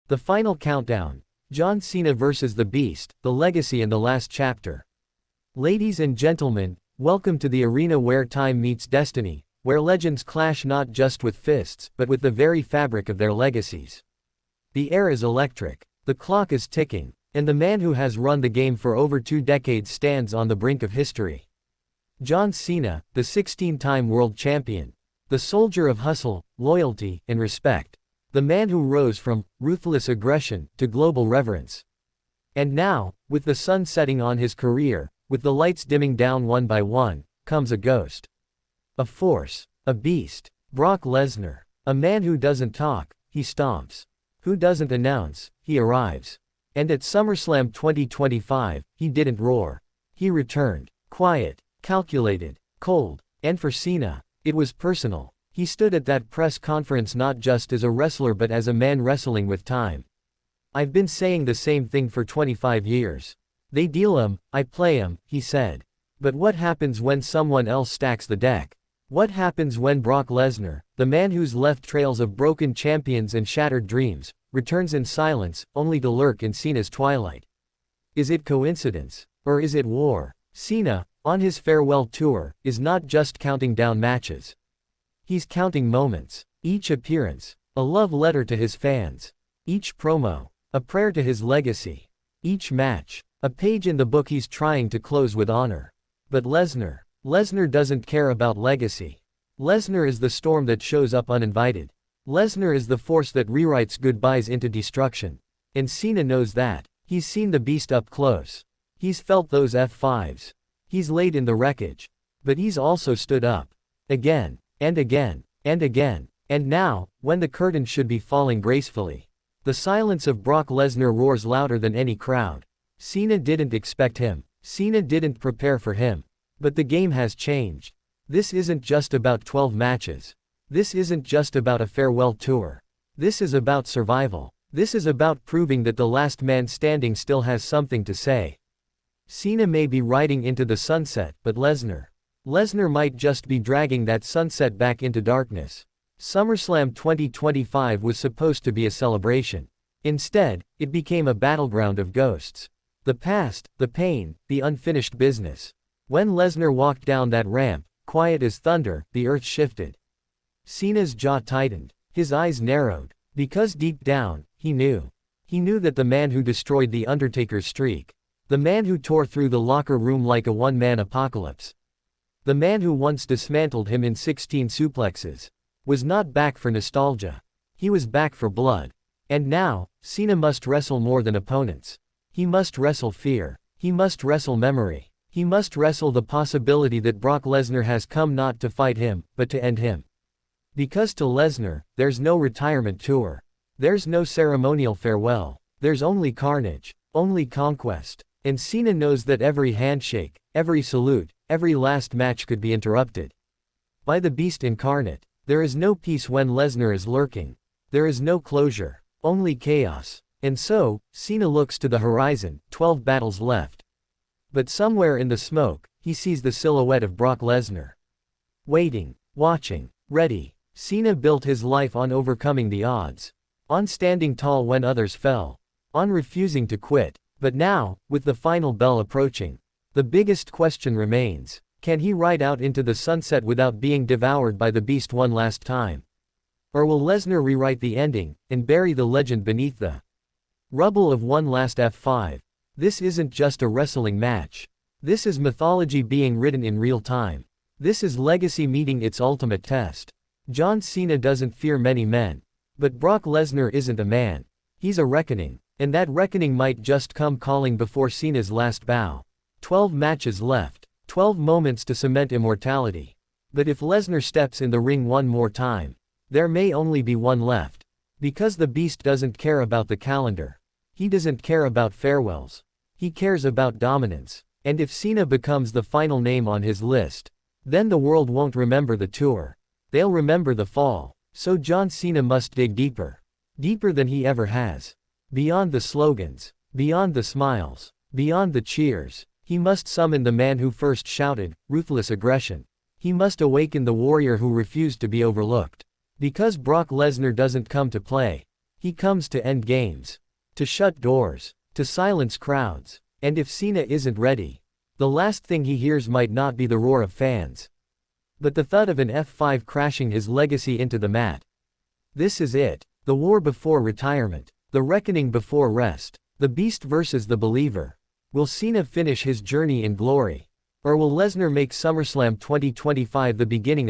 The final countdown. John Cena vs. The Beast, the legacy and the last chapter. Ladies and gentlemen, welcome to the arena where time meets destiny, where legends clash not just with fists, but with the very fabric of their legacies. The air is electric, the clock is ticking, and the man who has run the game for over 2 decades stands on the brink of history. John Cena, the 16-time world champion. The soldier of hustle, loyalty, and respect. The man who rose from ruthless aggression to global reverence. And now, with the sun setting on his career, with the lights dimming down one by one, comes a ghost. A force, a beast. Brock Lesnar. A man who doesn't talk, he stomps. Who doesn't announce, he arrives. And at SummerSlam 2025, he didn't roar. He returned. Quiet, calculated, cold. And for Cena, it was personal. He stood at that press conference not just as a wrestler but as a man wrestling with time. I've been saying the same thing for 25 years. They deal 'em, I play 'em, he said. But what happens when someone else stacks the deck? What happens when Brock Lesnar, the man who's left trails of broken champions and shattered dreams, returns in silence, only to lurk in Cena's twilight? Is it coincidence? Or is it war? Cena, on his farewell tour, is not just counting down matches. He's counting moments. Each appearance, a love letter to his fans. Each promo, a prayer to his legacy. Each match, a page in the book he's trying to close with honor. But Lesnar doesn't care about legacy. Lesnar is the storm that shows up uninvited. Lesnar is the force that rewrites goodbyes into destruction. And Cena knows that. He's seen the beast up close. He's felt those F5s. He's laid in the wreckage. But he's also stood up. Again, and again, and again. And now, when the curtain should be falling gracefully, the silence of Brock Lesnar roars louder than any crowd. Cena didn't expect him. Cena didn't prepare for him. But the game has changed. This isn't just about 12 matches. This isn't just about a farewell tour. This is about survival. This is about proving that the last man standing still has something to say. Cena may be riding into the sunset, but Lesnar might just be dragging that sunset back into darkness. SummerSlam 2025 was supposed to be a celebration. Instead, it became a battleground of ghosts. The past, the pain, the unfinished business. When Lesnar walked down that ramp, quiet as thunder, the earth shifted. Cena's jaw tightened. His eyes narrowed. Because deep down, he knew. He knew that the man who destroyed The Undertaker's streak, the man who tore through the locker room like a one-man apocalypse, the man who once dismantled him in 16 suplexes, was not back for nostalgia. He was back for blood. And now, Cena must wrestle more than opponents. He must wrestle fear. He must wrestle memory. He must wrestle the possibility that Brock Lesnar has come not to fight him, but to end him. Because to Lesnar, there's no retirement tour. There's no ceremonial farewell. There's only carnage. Only conquest. And Cena knows that every handshake, every salute, every last match could be interrupted by the beast incarnate. There is no peace when Lesnar is lurking. There is no closure. Only chaos. And so, Cena looks to the horizon, 12 battles left. But somewhere in the smoke, he sees the silhouette of Brock Lesnar. Waiting, watching, ready. Cena built his life on overcoming the odds. On standing tall when others fell. On refusing to quit. But now, with the final bell approaching, the biggest question remains. Can he ride out into the sunset without being devoured by the beast one last time? Or will Lesnar rewrite the ending, and bury the legend beneath the rubble of one last F5? This isn't just a wrestling match. This is mythology being written in real time. This is legacy meeting its ultimate test. John Cena doesn't fear many men. But Brock Lesnar isn't a man. He's a reckoning. And that reckoning might just come calling before Cena's last bow. 12 matches left. 12 moments to cement immortality. But if Lesnar steps in the ring one more time, there may only be one left. Because the beast doesn't care about the calendar. He doesn't care about farewells. He cares about dominance. And if Cena becomes the final name on his list, then the world won't remember the tour. They'll remember the fall. So John Cena must dig deeper. Deeper than he ever has. Beyond the slogans. Beyond the smiles. Beyond the cheers. He must summon the man who first shouted, ruthless aggression. He must awaken the warrior who refused to be overlooked. Because Brock Lesnar doesn't come to play. He comes to end games. To shut doors. To silence crowds. And if Cena isn't ready, the last thing he hears might not be the roar of fans, but the thud of an F5 crashing his legacy into the mat. This is it. The war before retirement. The reckoning before rest. The Beast versus the Believer. Will Cena finish his journey in glory? Or will Lesnar make SummerSlam 2025 the beginning of